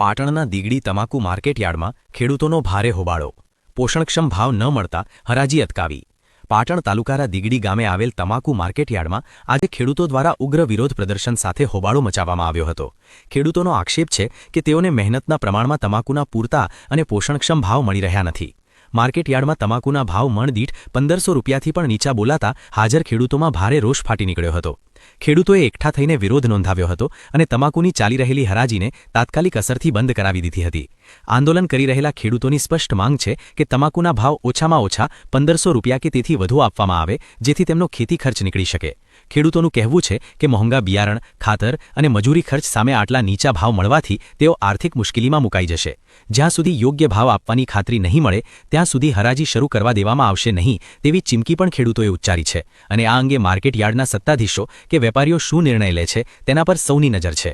પાટણના દીગડી તમાકુ માર્કેટયાર્ડમાં ખેડૂતોનો ભારે હોબાળો. પોષણક્ષમ ભાવ ન મળતા હરાજી અટકાવી. પાટણ તાલુકાના દીગડી ગામે આવેલ તમાકુ માર્કેટયાર્ડમાં આજે ખેડૂતો દ્વારા ઉગ્ર વિરોધ પ્રદર્શન સાથે હોબાળો મચાવવામાં આવ્યો હતો. ખેડૂતોનો આક્ષેપ છે કે તેઓને મહેનતના પ્રમાણમાં તમાકુના પૂરતા અને પોષણક્ષમ ભાવ મળી રહ્યા નથી. માર્કેટયાર્ડમાં તમાકુના ભાવ મણ દીઠ 1500 રૂપિયાથી પણ નીચા બોલાતા હાજર ખેડૂતોમાં ભારે રોષ ફાટી નીકળ્યો હતો. ખેડૂતોએ એકઠા થઈને વિરોધ નોંધાવ્યો હતો અને તમાકુની ચાલી રહેલી હરાજીને તાત્કાલિક અસરથી બંધ કરાવી દીધી હતી. આંદોલન કરી રહેલા ખેડૂતોની સ્પષ્ટ માંગ છે કે તમાકુના ભાવ ઓછામાં ઓછા 1500 રૂપિયા કે તેથી વધુ આપવામાં આવે, જેથી તેમનો ખેતી ખર્ચ નીકળી શકે. ખેડૂતોનું કહેવું છે કે મોંઘા બિયારણ, ખાતર અને મજૂરી ખર્ચ સામે આટલા નીચા ભાવ મળવાથી તેઓ આર્થિક મુશ્કેલીમાં મુકાઈ જશે. જ્યાં સુધી યોગ્ય ભાવ આપવાની ખાતરી નહીં મળે ત્યાં સુધી હરાજી શરૂ કરવા દેવામાં આવશે નહીં તેવી ચીમકી પણ ખેડૂતોએ ઉચ્ચારી છે. અને આ અંગે માર્કેટયાર્ડના સત્તાધીશો કે વેપારીઓ શું નિર્ણય લે છે તેના પર સૌની નજર છે.